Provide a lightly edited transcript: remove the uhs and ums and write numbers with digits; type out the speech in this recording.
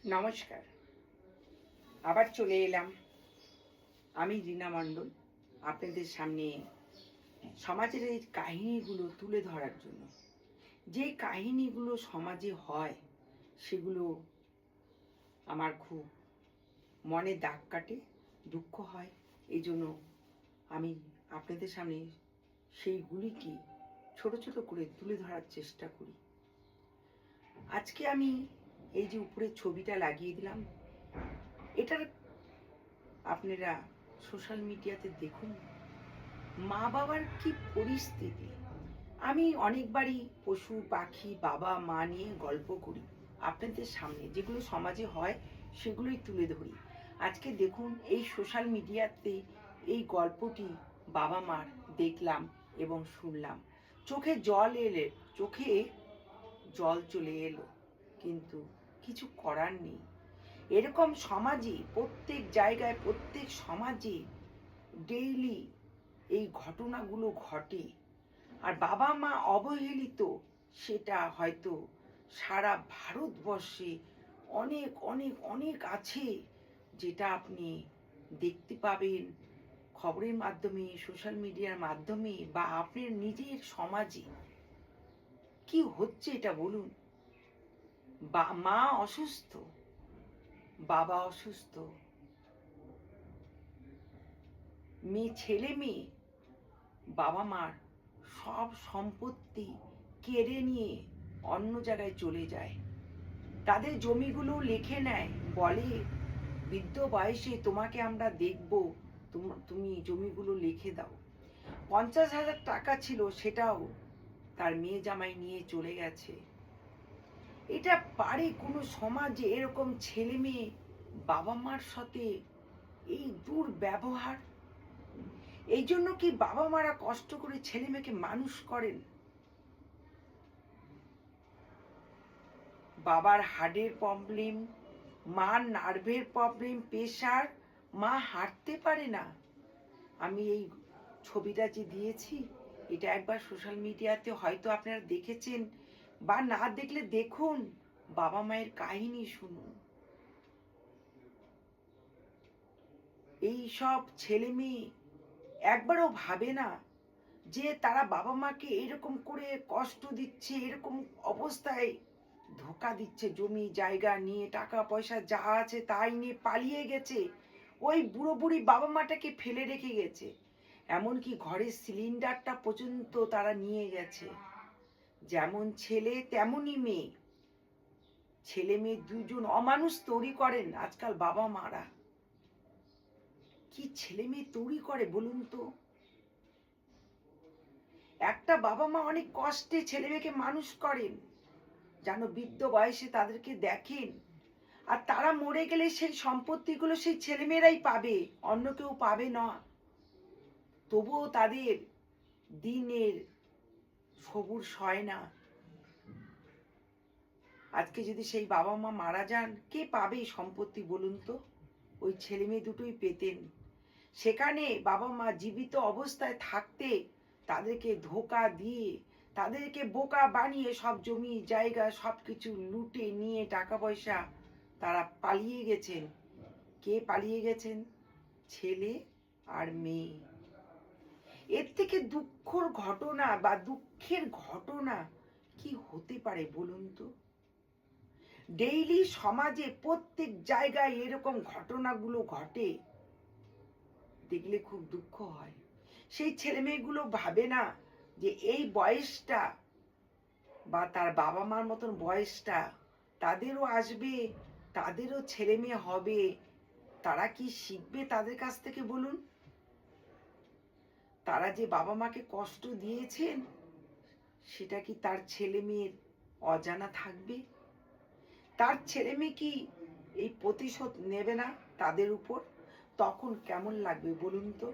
নমস্কার, আবার চলে এলাম আমি রীনা মণ্ডল আপনাদের সামনে সমাজের এই কাহিনীগুলো তুলে ধরার জন্য। যে কাহিনীগুলো সমাজে হয় সেগুলো আমার খুব মনে দাগ কাটে, দুঃখ হয়। এই জন্য আমি আপনাদের সামনে সেইগুলিকে ছোট ছোট করে তুলে ধরার চেষ্টা করি। আজকে আমি এই যে উপরে ছবিটা লাগিয়ে দিলাম, এটার আপনারা সোশ্যাল মিডিয়াতে দেখুন মা বাবার কি পরিস্থিতি। আমি অনেকবারই পশু পাখি বাবা মা নিয়ে গল্প করি আপনাদের সামনে, যেগুলো সমাজে হয় সেগুলোই তুলে ধরি। আজকে দেখুন এই সোশ্যাল মিডিয়াতে এই গল্পটি বাবা মার দেখলাম এবং শুনলাম, চোখে জল চলে এলো, কিন্তু কিছু করার নেই। এরকম সমাজে প্রত্যেক জায়গায় প্রত্যেক সমাজে ডেইলি এই ঘটনাগুলো ঘটে। আর বাবা মা অবহেলিত, সেটা হয়তো সারা ভারতবর্ষে অনেক অনেক অনেক আছে, যেটা আপনি দেখতে পাবেন খবরের মাধ্যমে, সোশ্যাল মিডিয়ার মাধ্যমে, বা আপনার নিজের সমাজে কি হচ্ছে এটা বলুন। মা অসুস্থ, বাবা অসুস্থ, ছেলে মেয়ে বাবা মার সব সম্পত্তি কেড়ে নিয়ে অন্য জায়গায় চলে যায়, তাদের জমিগুলো লিখে নেয়, বলে বৃদ্ধ বয়সে তোমাকে আমরা দেখব, তুমি জমিগুলো লিখে দাও। 50,000 টাকা ছিল, সেটাও তার মেয়ে জামাই নিয়ে চলে গেছে। এটা পারে কোনো সমাজে এরকম ছেলে মেয়ে বাবা মার সাথে এই দুর্ব্যবহার? এই জন্য কি বাবা মারা কষ্ট করে ছেলে মেয়েকে মানুষ করেন? বাবার হার্টের প্রবলেম, মার নার্ভের প্রবলেম, প্রেশার, মা হাঁটতে পারে না। আমি এই ছবিটা যে দিয়েছি, এটা একবার সোশ্যাল মিডিয়াতে হয়তো আপনারা দেখেছেন, বা না দেখলে দেখুন, বাবা মায়ের কাহিনী শুনুন। এই সব ছেলে মেয়ে একবারও ভাবে না যে তারা বাবা মাকে এরকম করে কষ্ট দিচ্ছে, এরকম অবস্থায় ধোকা দিচ্ছে, জমি জায়গা নিয়ে, টাকা পয়সা যা আছে তাই নিয়ে পালিয়ে গেছে, ওই বুড়ো বুড়ি বাবা মাটাকে ফেলে রেখে গেছে। এমনকি ঘরের সিলিন্ডারটা পর্যন্ত তারা নিয়ে গেছে। যেমন ছেলে তেমনই মেয়ে, ছেলে মেয়ে দুজন অমানুষ তৈরি করেন আজকাল বাবা মারা। কি ছেলে মেয়ে তৈরি করে বলুন তো। একটা বাবা মা অনেক কষ্টে ছেলে মেয়েকে মানুষ করেন, যেন বৃদ্ধ বয়সে তাদেরকে দেখেন, আর তারা মরে গেলে সেই সম্পত্তিগুলো সেই ছেলেমেয়েরাই পাবে, অন্য কেউ পাবে না। তবুও তাদের দিনের সবুর সয় না। আজকে যদি সেই বাবা মা মারা যান, কে পাবে এই সম্পত্তি বলুন তো? ওই ছেলে মেয়ে দুটোই পেতেন। সেখানে বাবা মা জীবিত অবস্থায় থাকতে তাদেরকে ধোঁকা দিয়ে, তাদেরকে বোকা বানিয়ে সব জমি জায়গা সব কিছু লুটে নিয়ে টাকা পয়সা তারা পালিয়ে গেছেন। কে পালিয়ে গেছেন? ছেলে আর মেয়ে। এর থেকে দুঃখের ঘটনা বা দুঃখের ঘটনা কি হতে পারে বলুন তো? ডেইলি সমাজে প্রত্যেক জায়গায় এরকম ঘটনাগুলো ঘটে, দেখলে খুব দুঃখ হয়। সেই ছেলে মেয়েগুলো ভাবে না যে এই বয়সটা বা তার বাবা মার মতন বয়সটা তাদেরও আসবে, তাদেরও ছেলে মেয়ে হবে। তারা কি শিখবে তাদের কাছ থেকে বলুন? তারা যে বাবা মাকে কষ্ট দিয়েছেন, সেটা কি তার ছেলে মেয়ের অজানা থাকবে? তার ছেলে মেয়ে কি এই প্রতিশোধ নেবে না তাদের উপর? তখন কেমন লাগবে বলুন তো?